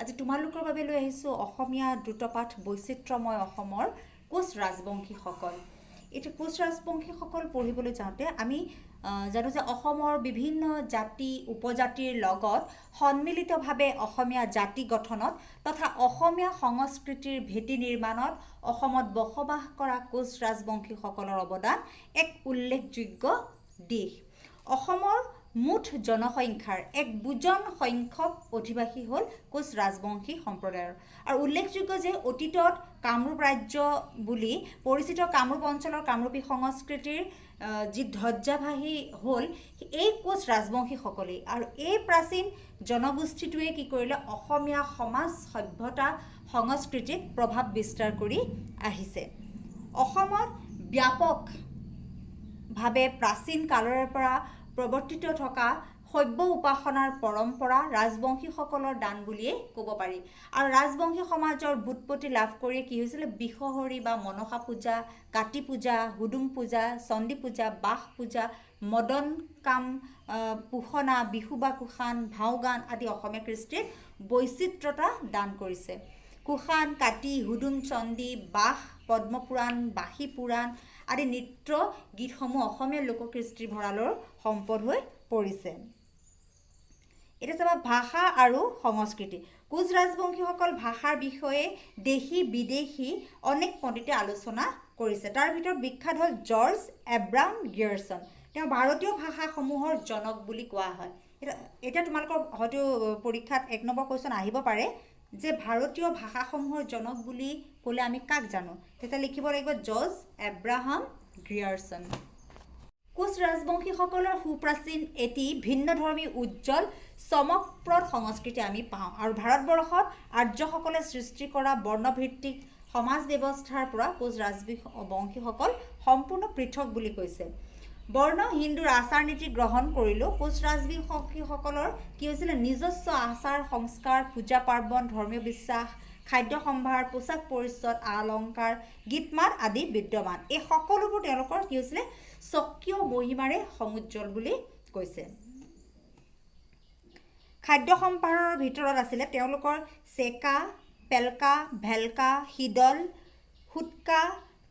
আজি তোমালোকৰ বাবে লৈ আহিছোঁ অসমীয়া দ্ৰুতপাঠ বৈচিত্ৰ্যময় অসমৰ কোচ ৰাজবংশীসকল। এতিয়া কোচ ৰাজবংশীসকল পঢ়িবলৈ যাওঁতে আমি জানো যে অসমৰ বিভিন্ন জাতি উপজাতিৰ লগত সন্মিলিতভাৱে অসমীয়া জাতি গঠনত তথা অসমীয়া সংস্কৃতিৰ ভেটি নিৰ্মাণত অসমত বসবাস কৰা কোচ ৰাজবংশীসকলৰ অৱদান এক উল্লেখযোগ্য দিশ। অসমৰ মুঠ জনসংখ্যাৰ এক বুজন সংখ্যক অধিবাসী হ'ল কোচ ৰাজবংশী সম্প্ৰদায়ৰ। আৰু উল্লেখযোগ্য যে অতীতত কামৰূপ ৰাজ্য বুলি পৰিচিত কামৰূপ অঞ্চলৰ কামৰূপী সংস্কৃতিৰ যি ধ্বজাবাহী হ'ল এই কোচ ৰাজবংশীসকলেই। আৰু এই প্ৰাচীন জনগোষ্ঠীটোৱে কি কৰিলে অসমীয়া সমাজ সভ্যতা সংস্কৃতিক প্ৰভাৱ বিস্তাৰ কৰি আহিছে। অসমত ব্যাপকভাৱে প্ৰাচীন কালৰে পৰা প্ৰৱৰ্তিত থকা শৈৱ উপাসনাৰ পৰম্পৰা ৰাজবংশীসকলৰ দান বুলিয়েই ক'ব পাৰি। আৰু ৰাজবংশী সমাজৰ বুৎপত্তি লাভ কৰি কি হৈছিলে বিশ্বহৰি বা মনসা পূজা, কাতি পূজা, হুদুম পূজা, চণ্ডী পূজা, বাস পূজা, মদন কাম পোষণা, বিহু বা কুশান, ভাওগান আদি অসমীয়া কৃষ্টিত বৈচিত্ৰতা দান কৰিছে। কুশান, কাতি, হুদুম, চণ্ডী, বাস, পদ্মপুৰাণ, বাসী পুৰাণ আদি নৃত্য গীতসমূহ অসমীয়া লোককৃষ্টিৰ ভঁৰালৰ সম্পদ হৈ পৰিছে। এতিয়া চাবা ভাষা আৰু সংস্কৃতি। কোচ ৰাজবংশীসকল ভাষাৰ বিষয়ে দেশী বিদেশী অনেক পণ্ডিতে আলোচনা কৰিছে। তাৰ ভিতৰত বিখ্যাত হ'ল জৰ্জ এব্ৰাহাম গিয়াৰছন। তেওঁ ভাৰতীয় ভাষাসমূহৰ জনক বুলি কোৱা হয়। এতিয়া তোমালোকৰ হয়তো পৰীক্ষাত 1 নম্বৰ কুৱেশ্যন আহিব পাৰে যে ভাৰতীয় ভাষাসমূহৰ জনক বুলি ক'লে আমি কাক জানো? তেতিয়া লিখিব লাগিব জৰ্জ এব্ৰাহাম গিয়াৰছন। কোচ ৰাজবংশীসকলৰ সুপ্ৰাচীন এটি ভিন্নধৰ্মী উজ্জ্বল চমকপ্ৰদ সংস্কৃতি আমি পাওঁ। আৰু ভাৰতবৰ্ষত আৰ্যসকলে সৃষ্টি কৰা বৰ্ণভিত্তিক সমাজ ব্যৱস্থাৰ পৰা কোচ ৰাজবংশীসকল সম্পূৰ্ণ পৃথক বুলি কৈছে। বৰ্ণ হিন্দুৰ আচাৰ নীতি গ্ৰহণ কৰিলেও কোচ ৰাজবংশীসকলৰ কি হৈছিলে নিজস্ব আচাৰ সংস্কাৰ, পূজা পাৰ্বণ, ধৰ্মীয় বিশ্বাস, খাদ্য সম্ভাৰ, পোচাক পৰিচ্ছদ, অলংকাৰ, গীত মাত আদি বিদ্যমান। এই সকলোবোৰ তেওঁলোকৰ কি হৈছিলে স্বকীয় মহিমাৰে সমুজ্জ্বল বুলি কৈছে। খাদ্য সম্ভাৰৰ ভিতৰত আছিলে তেওঁলোকৰ চেকা, পেলকা, ভেলকা, শীতল, সুটকা,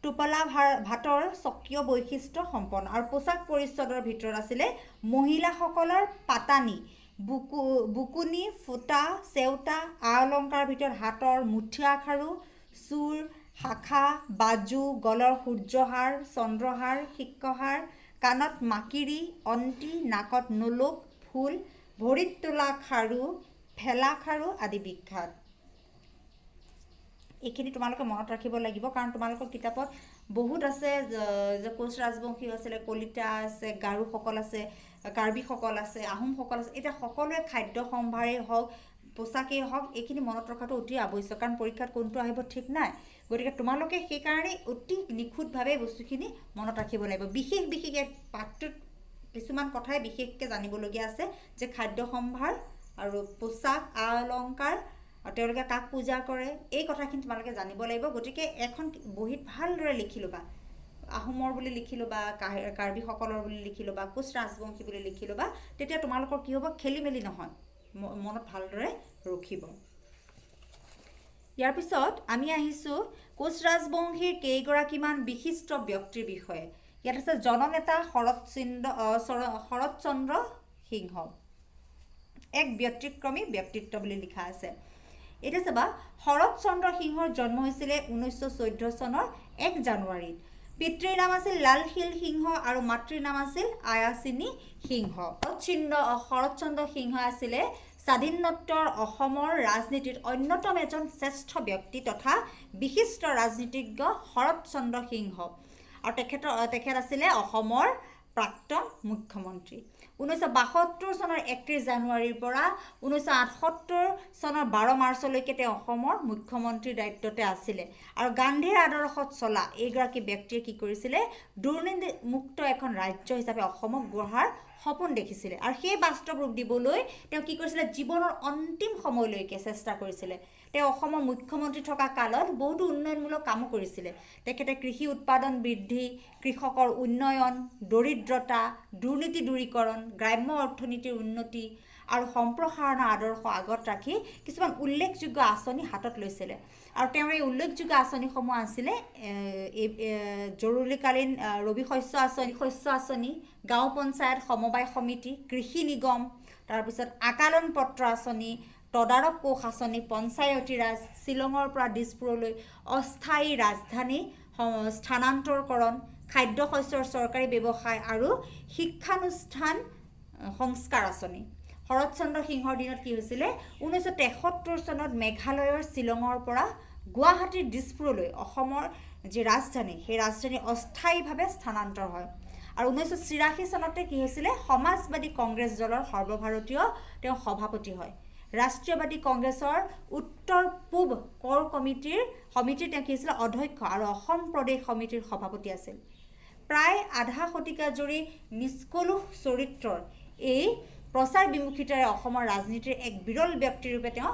টোপলা ভাতৰ স্বকীয় বৈশিষ্ট্য সম্পন্ন। আৰু পোচাক পৰিচ্ছদৰ ভিতৰত আছিলে মহিলাসকলৰ পাতানি, বুকুনি, ফুটা, চেউতা, অলংকাৰৰ ভিতৰত হাতৰ মুঠিয়া খাৰু, চুৰ, শাখা, বাজু, গলৰ সূৰ্যহাৰ, চন্দ্ৰহাৰ, শিক্ষহাৰ, কাণত মাকিৰি, অন্তি, নাকত নোলোক, ফুল, ভৰিত তোলা খাৰু, ফেলা খাৰু আদি বিখ্যাত। এইখিনি তোমালোকে মনত ৰাখিব লাগিব কাৰণ তোমালোকৰ কিতাপত বহুত আছে যে কোচ ৰাজবংশী আছিলে, কলিতা আছে, গাৰোসকল আছে, কাৰ্বিসকল আছে, আহোমসকল আছে। এতিয়া সকলোৱে খাদ্য সম্ভাৰেই হওক পোচাকেই হওক এইখিনি মনত ৰখাটো অতি আৱশ্যক কাৰণ পৰীক্ষাত কোনটো আহিব ঠিক নাই। গতিকে তোমালোকে সেইকাৰণে অতি নিখুঁতভাৱে বস্তুখিনি মনত ৰাখিব লাগিব। বিশেষ পাঠটোত কিছুমান কথাই বিশেষকৈ জানিবলগীয়া আছে যে খাদ্য সম্ভাৰ আৰু পোচাক অলংকাৰ আৰু তেওঁলোকে কাক পূজা কৰে এই কথাখিনি তোমালোকে জানিব লাগিব। গতিকে এখন বহীত ভালদৰে লিখি ল'বা, আহোমৰ বুলি লিখি ল'বা, কাৰ্বিসকলৰ বুলি লিখি ল'বা, কোচ ৰাজবংশী বুলি লিখি ল'বা। তেতিয়া তোমালোকৰ কি হ'ব খেলি মেলি নহয়, মনত ভালদৰে ৰখিব। ইয়াৰ পিছত আমি আহিছোঁ কোচ ৰাজবংশীৰ কেইগৰাকীমান বিশিষ্ট ব্যক্তিৰ বিষয়ে। ইয়াত আছে জননেতা শৰৎচন্দ্ৰ সিংহ, এক ব্যতিক্ৰমী ব্যক্তিত্ব বুলি লিখা আছে। এতিয়া চাবা শৰৎচন্দ্ৰ সিংহৰ জন্ম হৈছিলে 1914 চনৰ 1 জানুৱাৰীত। পিতৃৰ নাম আছিল লালশিল সিংহ আৰু মাতৃৰ নাম আছিল আয়াচিনী সিংহ। শৰৎচন্দ্ৰ সিংহ আছিলে স্বাধীনোত্তৰ অসমৰ ৰাজনীতিত অন্যতম এজন শ্ৰেষ্ঠ ব্যক্তি তথা বিশিষ্ট ৰাজনীতিজ্ঞ শৰৎচন্দ্ৰ সিংহ। আৰু তেখেত আছিলে অসমৰ প্ৰাক্তন মুখ্যমন্ত্ৰী। 1972 চনৰ 31 জানুৱাৰীৰ পৰা 1978 চনৰ 12 মাৰ্চলৈকে তেওঁ অসমৰ মুখ্যমন্ত্ৰীৰ দায়িত্বতে আছিলে। আৰু গান্ধীৰ আদৰ্শত চলা এইগৰাকী ব্যক্তিয়ে কি কৰিছিলে দুৰ্নীতিমুক্ত এখন ৰাজ্য হিচাপে অসমক গঢ়াৰ সপোন দেখিছিলে। আৰু সেই বাস্তৱ ৰূপ দিবলৈ তেওঁ কি কৰিছিলে জীৱনৰ অন্তিম সময়লৈকে চেষ্টা কৰিছিলে। তেওঁ অসমৰ মুখ্যমন্ত্ৰী থকা কালত বহুতো উন্নয়নমূলক কামো কৰিছিলে। তেখেতে কৃষি উৎপাদন বৃদ্ধি, কৃষকৰ উন্নয়ন, দৰিদ্ৰতা, দুৰ্নীতি দূৰীকৰণ, গ্ৰাম্য অৰ্থনীতিৰ উন্নতি আৰু সম্প্ৰসাৰণৰ আদৰ্শ আগত ৰাখি কিছুমান উল্লেখযোগ্য আঁচনি হাতত লৈছিলে আৰু তেওঁৰ এই উল্লেখযোগ্য আঁচনিসমূহ আছিলে জৰুৰীকালীন ৰবি শস্য আঁচনি গাঁও পঞ্চায়ত সমবায় সমিতি কৃষি নিগম তাৰপিছত আকালন পত্ৰ আঁচনি তদাৰক কোষ আঁচনি পঞ্চায়তী ৰাজ শ্বিলঙৰ পৰা দিছপুৰলৈ অস্থায়ী ৰাজধানী স্থানান্তৰকৰণ খাদ্য শস্যৰ চৰকাৰী ব্যৱসায় আৰু শিক্ষানুষ্ঠান সংস্কাৰ আঁচনি শৰৎচন্দ্ৰ সিংহৰ দিনত কি হৈছিলে 1973 চনত মেঘালয়ৰ শ্বিলঙৰ পৰা গুৱাহাটীৰ দিছপুৰলৈ অসমৰ যি ৰাজধানী সেই ৰাজধানী অস্থায়ীভাৱে স্থানান্তৰ হয় আৰু 1983 চনতে কি হৈছিলে সমাজবাদী কংগ্ৰেছ দলৰ সৰ্বভাৰতীয় তেওঁ সভাপতি হয় ৰাষ্ট্ৰীয়বাদী কংগ্ৰেছৰ উত্তৰ পূব কৰ সমিতিৰ তেওঁ কি হৈছিলে অধ্যক্ষ আৰু অসম প্ৰদেশ সমিতিৰ সভাপতি আছিল প্ৰায় আধা শতিকা জুৰি নিষ্কলুষ চৰিত্ৰৰ এই প্ৰচাৰ বিমুখিতাৰে অসমৰ ৰাজনীতিৰ এক বিৰল ব্যক্তিৰূপে তেওঁ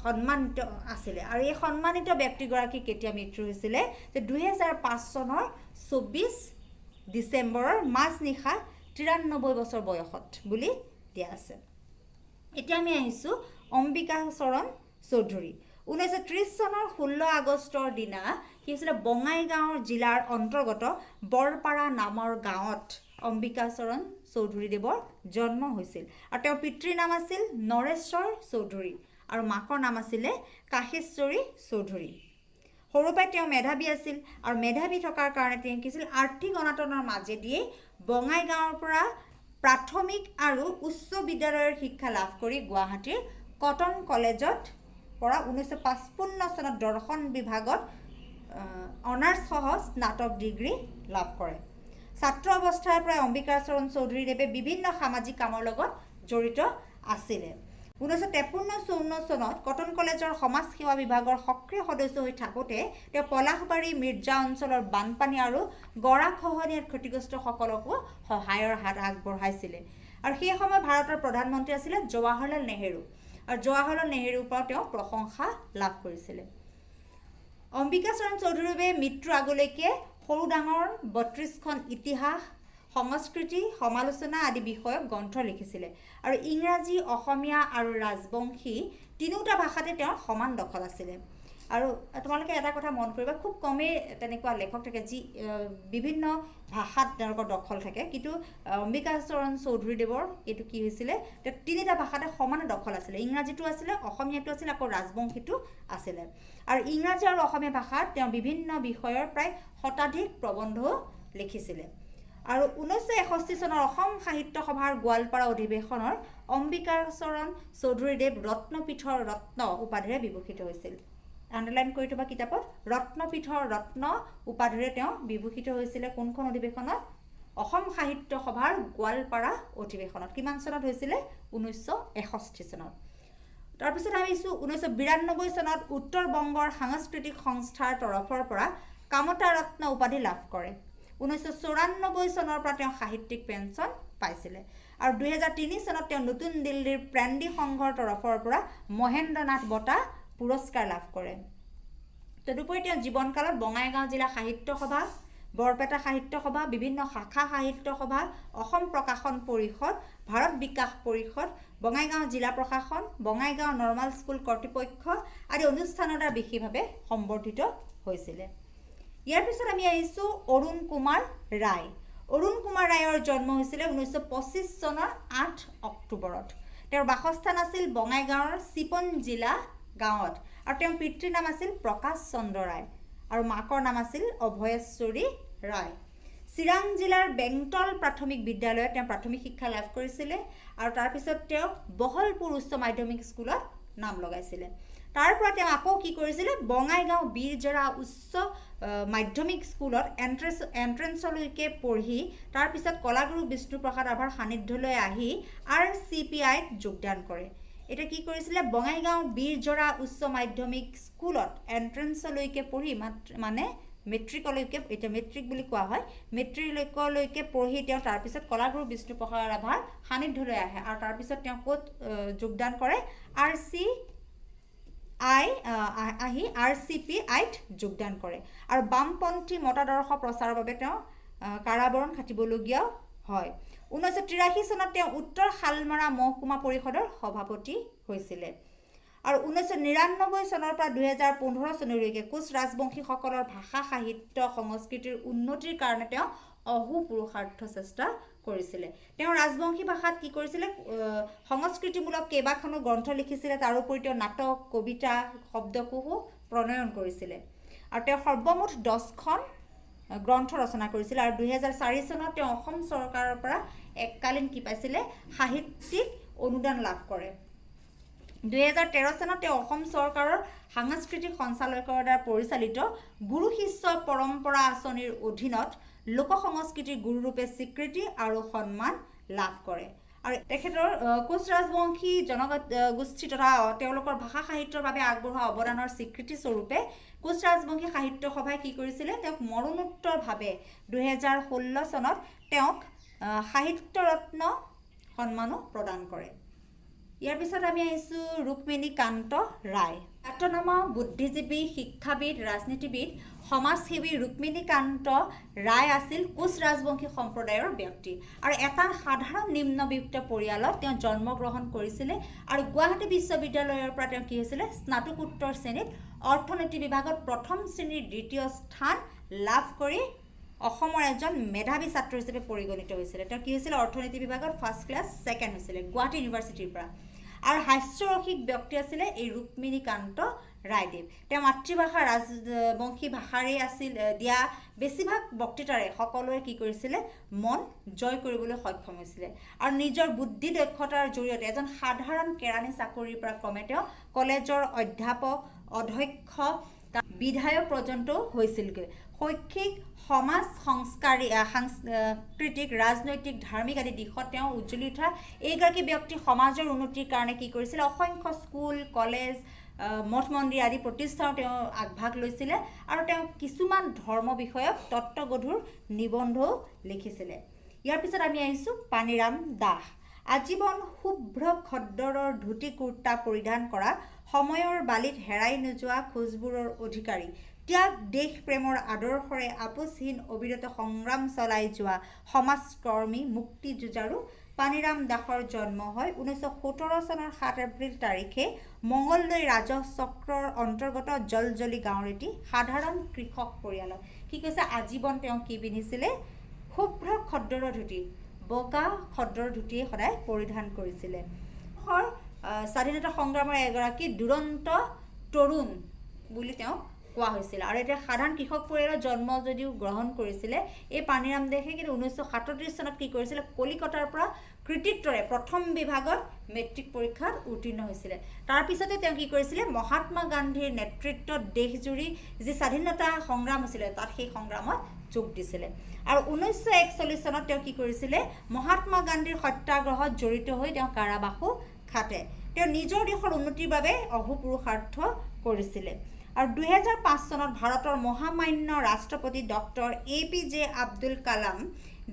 সন্মানিত আছিলে আৰু এই সন্মানিত ব্যক্তিগৰাকী কেতিয়া মৃত্যু হৈছিলে যে 2005 চনৰ 24 ডিচেম্বৰৰ মাজনিশা 93 বছৰ বয়সত বুলি দিয়া আছে এতিয়া আমি আহিছোঁ অম্বিকাচৰণ চৌধুৰী 1930 চনৰ 16 আগষ্টৰ দিনা কি হৈছিলে বঙাইগাঁও জিলাৰ অন্তৰ্গত বৰপাৰা নামৰ গাঁৱত অম্বিকাচৰণ চৌধুৰীদেৱৰ জন্ম হৈছিল আৰু তেওঁৰ পিতৃৰ নাম আছিল নৰেশ্বৰ চৌধুৰী আৰু মাকৰ নাম আছিলে কাশেশ্বৰী চৌধুৰী সৰু পৰাই তেওঁ মেধাৱী আছিল আৰু মেধাৱী থকাৰ কাৰণে তেওঁ কি আছিল আৰ্থিক অনাটনৰ মাজেদিয়ে বঙাইগাঁৱৰ পৰা প্ৰাথমিক আৰু উচ্চ বিদ্যালয়ৰ শিক্ষা লাভ কৰি গুৱাহাটীৰ কটন কলেজত পৰা 1955 চনত দৰ্শন বিভাগত অনাৰ্ছ সহ স্নাতক ডিগ্ৰী লাভ কৰে ছাত্ৰ অৱস্থাৰ পৰা অম্বিকাচৰণ চৌধুৰীদেৱে বিভিন্ন সামাজিক কামৰ লগত জড়িত আছিলে 1953-54 চনত কটন কলেজৰ সমাজ সেৱা বিভাগৰ সক্ৰিয় সদস্য হৈ থাকোঁতে তেওঁ পলাশবাৰী মিৰ্জা অঞ্চলৰ বানপানী আৰু গৰাখহনীয়াত ক্ষতিগ্ৰস্তসকলকো সহায়ৰ হাত আগবঢ়াইছিলে আৰু সেই সময়ত ভাৰতৰ প্ৰধানমন্ত্ৰী আছিলে জৱাহৰলাল নেহেৰু আৰু জৱাহৰলাল নেহেৰুৰ পৰা তেওঁ প্ৰশংসা লাভ কৰিছিলে অম্বিকাচৰণ চৌধুৰীদেৱে মৃত্যুৰ আগলৈকে সৰু ডাঙৰ 32খন ইতিহাস সংস্কৃতি সমালোচনা আদি বিষয়ক গ্ৰন্থ লিখিছিলে আৰু ইংৰাজী অসমীয়া আৰু ৰাজবংশী তিনিওটা ভাষাতে তেওঁৰ সমান দখল আছিলে আৰু তোমালোকে এটা কথা মন কৰিবা খুব কমেই তেনেকুৱা লেখক থাকে যি বিভিন্ন ভাষাত তেওঁলোকৰ দখল থাকে কিন্তু অম্বিকাচৰণ চৌধুৰীদেৱৰ এইটো কি হৈছিলে তেওঁ তিনিটা ভাষাতে সমান দখল আছিলে ইংৰাজীটো আছিলে অসমীয়াটো আছিলে আকৌ ৰাজবংশীটো আছিলে আৰু ইংৰাজী আৰু অসমীয়া ভাষাত তেওঁ বিভিন্ন বিষয়ৰ প্ৰায় শতাধিক প্ৰবন্ধও লিখিছিলে আৰু 1961 চনৰ অসম সাহিত্য সভাৰ গোৱালপাৰা অধিৱেশনৰ অম্বিকাচৰণ চৌধুৰীদেৱ ৰত্নপীঠৰ ৰত্ন উপাধিৰে বিভূষিত হৈছিল আণ্ডাৰলাইন কৰি থবা কিতাপত ৰত্নপীঠৰ ৰত্ন উপাধিৰে তেওঁ বিভূষিত হৈছিলে কোনখন অধিৱেশনত অসম সাহিত্য সভাৰ গোৱালপাৰা অধিৱেশনত কিমান চনত হৈছিলে 1961 চনত তাৰপিছত আহিছোঁ 1992 চনত উত্তৰ বংগৰ সাংস্কৃতিক সংস্থাৰ তৰফৰ পৰা কামতা ৰত্ন উপাধি লাভ কৰে 1994 চনৰ পৰা তেওঁ সাহিত্যিক পেঞ্চন পাইছিলে আৰু 2003 চনত তেওঁ নতুন দিল্লীৰ প্ৰান্ডি সংঘৰ তৰফৰ পৰা মহেন্দ্ৰনাথ বঁটা পুৰস্কাৰ লাভ কৰে তদুপৰি তেওঁ জীৱনকালত বঙাইগাঁও জিলা সাহিত্য সভা বৰপেটা সাহিত্য সভা বিভিন্ন শাখা সাহিত্য সভা অসম প্ৰকাশন পৰিষদ ভাৰত বিকাশ পৰিষদ বঙাইগাঁও জিলা প্ৰশাসন বঙাইগাঁও নৰ্মাল স্কুল কৰ্তৃপক্ষ আদি অনুষ্ঠানৰ দ্বাৰা বিশেষভাৱে সম্বৰ্ধিত হৈছিলে ইয়াৰ পিছত আমি আহিছোঁ অৰুণ কুমাৰ ৰায় অৰুণ কুমাৰ ৰায়ৰ জন্ম হৈছিলে 1925 চনৰ 8 অক্টোবৰত তেওঁৰ বাসস্থান আছিল বঙাইগাঁৱৰ চিপন জিলা গাঁৱত আৰু তেওঁৰ পিতৃৰ নাম আছিল প্ৰকাশ চন্দ্ৰ ৰায় আৰু মাকৰ নাম আছিল অভয়েশ্বৰী ৰায় চিৰাং জিলাৰ বেংটল প্ৰাথমিক বিদ্যালয়ত তেওঁ প্ৰাথমিক শিক্ষা লাভ কৰিছিলে আৰু তাৰপিছত তেওঁ বহলপুৰ উচ্চ মাধ্যমিক স্কুলত নাম লগাইছিলে তাৰ পৰা তেওঁ আকৌ কি কৰিছিলে বঙাইগাঁও বীৰজৰা উচ্চ মাধ্যমিক স্কুলত এন্ট্ৰেন্সলৈকে পঢ়ি তাৰপিছত কলাগুৰু বিষ্ণুপ্ৰসাদ ৰাভাৰ সান্নিধ্যলৈ আহি RCPIত যোগদান কৰে এটা কি কৰিছিলে বঙাইগাঁও বীৰজৰা উচ্চ মাধ্যমিক স্কুলত এন্ট্ৰেন্সলৈকে পঢ়ি মানে মেট্ৰিকলৈকে এটা মেট্ৰিক বুলি কোৱা হয় মেট্ৰিকলৈকে পঢ়ি তেওঁ তাৰপিছত কলাগুৰু বিষ্ণুপ্ৰসাদ ৰাভাৰ সান্নিধ্যলৈ আহে আৰু তাৰপিছত তেওঁ ক'ত যোগদান কৰে RCPIত যোগদান কৰে আৰু বামপন্থী মতাদৰ্শ প্ৰচাৰৰ বাবে তেওঁ কাৰাবৰণ খাটিবলগীয়া হয় 1983 চনত তেওঁ উত্তৰ শালমৰা মহকুমা পৰিষদৰ সভাপতি হৈছিলে। আৰু 1999 চনৰ পৰা 2015 চনলৈকে কোচ ৰাজবংশীসকলৰ ভাষা সাহিত্য সংস্কৃতিৰ উন্নতিৰ কাৰণে তেওঁ অহোপুৰুষাৰ্থ চেষ্টা কৰিছিলে। তেওঁ ৰাজবংশী ভাষাত কি কৰিছিলে, সংস্কৃতিমূলক কেইবাখনো গ্ৰন্থ লিখিছিলে। তাৰোপৰি তেওঁ নাটক, কবিতা, শব্দকোষো প্ৰণয়ন কৰিছিলে। আৰু তেওঁ সৰ্বমুঠ 10খন গ্ৰন্থ ৰচনা কৰিছিলে। আৰু 2004 চনত তেওঁ অসম চৰকাৰৰ পৰা এককালীন কি পাইছিলে, সাহিত্যিক অনুদান লাভ কৰে। 2013 চনত তেওঁ অসম চৰকাৰৰ সাংস্কৃতিক সঞ্চালকালয়ৰ দ্বাৰা পৰিচালিত গুৰু শিষ্য পৰম্পৰা আঁচনিৰ অধীনত লোক সংস্কৃতিৰ গুৰুৰূপে স্বীকৃতি আৰু সন্মান লাভ কৰে। আৰু তেখেতৰ কোচ ৰাজবংশী জনগোষ্ঠী তথা তেওঁলোকৰ ভাষা সাহিত্যৰ বাবে আগবঢ়োৱা অৱদানৰ স্বীকৃতি স্বৰূপে কোচ ৰাজবংশী সাহিত্য সভাই কি কৰিছিলে, তেওঁক মৰণোত্তৰভাৱে 2016 চনত তেওঁক সাহিত্য ৰত্ন সন্মানো প্ৰদান কৰে। ইয়াৰ পিছত আমি আহিছোঁ ৰুক্মিণীকান্ত ৰায়। খ্যাতনামা বুদ্ধিজীৱী, শিক্ষাবিদ, ৰাজনীতিবিদ, সমাজসেৱী ৰুক্মিণীকান্ত ৰায় আছিল কোচ ৰাজবংশী সম্প্ৰদায়ৰ ব্যক্তি। আৰু এটা সাধাৰণ নিম্নবিত্ত পৰিয়ালত তেওঁ জন্মগ্ৰহণ কৰিছিলে। আৰু গুৱাহাটী বিশ্ববিদ্যালয়ৰ পৰা তেওঁ কি হৈছিলে, স্নাতকোত্তৰ শ্ৰেণীত অৰ্থনীতি বিভাগত প্ৰথম শ্ৰেণীৰ 2য় স্থান লাভ কৰি অসমৰ এজন মেধাৱী ছাত্ৰ হিচাপে পৰিগণিত হৈছিলে। তেওঁ কি হৈছিলে, অৰ্থনীতি বিভাগত ফাৰ্ষ্ট ক্লাছ 2nd হৈছিলে গুৱাহাটী ইউনিভাৰ্চিটিৰ পৰা। আৰু হাস্যৰসিক ব্যক্তি আছিলে এই ৰুক্মিণীকান্ত ৰায়দেৱ। তেওঁ মাতৃভাষা ৰাজবংশী ভাষাৰেই আছিল। দিয়া বেছিভাগ বক্তৃতাৰে সকলোৱে কি কৰিছিলে, মন জয় কৰিবলৈ সক্ষম হৈছিলে। আৰু নিজৰ বুদ্ধি দক্ষতাৰ জৰিয়তে এজন সাধাৰণ কেৰাণী চাকৰিৰ পৰা ক্ৰমে তেওঁ কলেজৰ অধ্যাপক, অধ্যক্ষ, বিধায়ক পৰ্যন্তও হৈছিলগৈ। শৈক্ষিক, সমাজ সংস্কাৰী, সাংস্কৃতিক, ৰাজনৈতিক, ধাৰ্মিক আদি দিশত তেওঁ উজ্জ্বলি উঠা এইগৰাকী ব্যক্তি সমাজৰ উন্নতিৰ কাৰণে কি কৰিছিলে, অসংখ্য স্কুল, কলেজ, মঠ মন্দিৰ আদি প্ৰতিষ্ঠানত তেওঁ আগভাগ লৈছিলে। আৰু তেওঁ কিছুমান ধৰ্ম বিষয়ক তত্ত্বগধুৰ নিবন্ধও লিখিছিলে। ইয়াৰ পিছত আমি আহিছোঁ পানীৰাম দাস। আজীৱন শুভ্ৰ খদ্দৰৰ ধুতি কুৰ্তা পৰিধান কৰা, সময়ৰ বালিত হেৰাই নোযোৱা খোজবোৰৰ অধিকাৰী, ত্যাগ দেশ প্ৰেমৰ আদৰ্শৰে আপোচহীন অবিৰত সংগ্ৰাম চলাই যোৱা সমাজকৰ্মী, মুক্তি যুঁজাৰু পানীৰাম দাসৰ জন্ম হয় 1917 চনৰ 7 এপ্ৰিল তাৰিখে মঙলদৈ ৰাজহ চক্ৰৰ অন্তৰ্গত জলজলি গাঁৱৰ এটি সাধাৰণ কৃষক পৰিয়ালত। কি কৈছে, আজীৱন তেওঁ কি পিন্ধিছিলে, শুভ্ৰ খদ্দৰৰ ধুতি, বগা খদ্দৰৰ ধুতিয়ে সদায় পৰিধান কৰিছিলে। স্বাধীনতা সংগ্ৰামৰ এগৰাকী দুৰন্ত তৰুণ বুলি তেওঁ কোৱা হৈছিল। আৰু এতিয়া সাধাৰণ কৃষক পৰিয়ালত জন্ম যদিও গ্ৰহণ কৰিছিলে, এই পানীৰাম দাসে কিন্তু 1937 চনত কি কৰিছিলে, কলিকতাৰ পৰা কৃতিত্বৰে প্ৰথম বিভাগত মেট্ৰিক পৰীক্ষাত উত্তীৰ্ণ হৈছিলে। তাৰপিছতে তেওঁ কি কৰিছিলে, মহাত্মা গান্ধীৰ নেতৃত্বত দেশজুৰি যি স্বাধীনতা সংগ্ৰাম হৈছিলে তাত সেই সংগ্ৰামত যোগ দিছিলে। আৰু 1941 চনত তেওঁ কি কৰিছিলে, মহাত্মা গান্ধীৰ সত্যাগ্ৰহত জড়িত হৈ তেওঁ কাৰাবাসো খাটে। তেওঁ নিজৰ দেশৰ উন্নতিৰ বাবে অহোপুৰুষাৰ্থ কৰিছিলে। আৰু 2005 চনত ভাৰতৰ মহামান্য ৰাষ্ট্ৰপতি ডক্টৰ APJ আব্দুল কালাম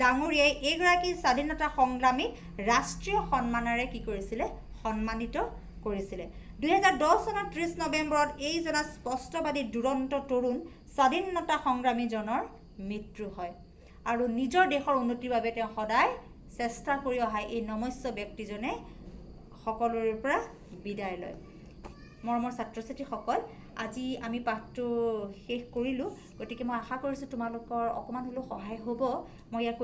ডাঙৰীয়াই এইগৰাকী স্বাধীনতা সংগ্ৰামীক ৰাষ্ট্ৰীয় সন্মানেৰে কি কৰিছিলে, সন্মানিত কৰিছিলে। 2010 চনত 30 নৱেম্বৰত এইজনা স্পষ্টবাদী দুৰন্ত তৰুণ স্বাধীনতা সংগ্ৰামীজনৰ মৃত্যু হয়। আৰু নিজৰ দেশৰ উন্নতিৰ বাবে তেওঁ সদায় চেষ্টা কৰি অহা এই নমস্য ব্যক্তিজনে সকলোৰে পৰা বিদায় লয়। মৰমৰ ছাত্ৰ ছাত্ৰীসকল, আজি আমি পাঠটো শেষ কৰিলোঁ। গতিকে মই আশা কৰিছোঁ তোমালোকৰ অকণমান হ'লেও সহায় হ'ব। মই ইয়াৰ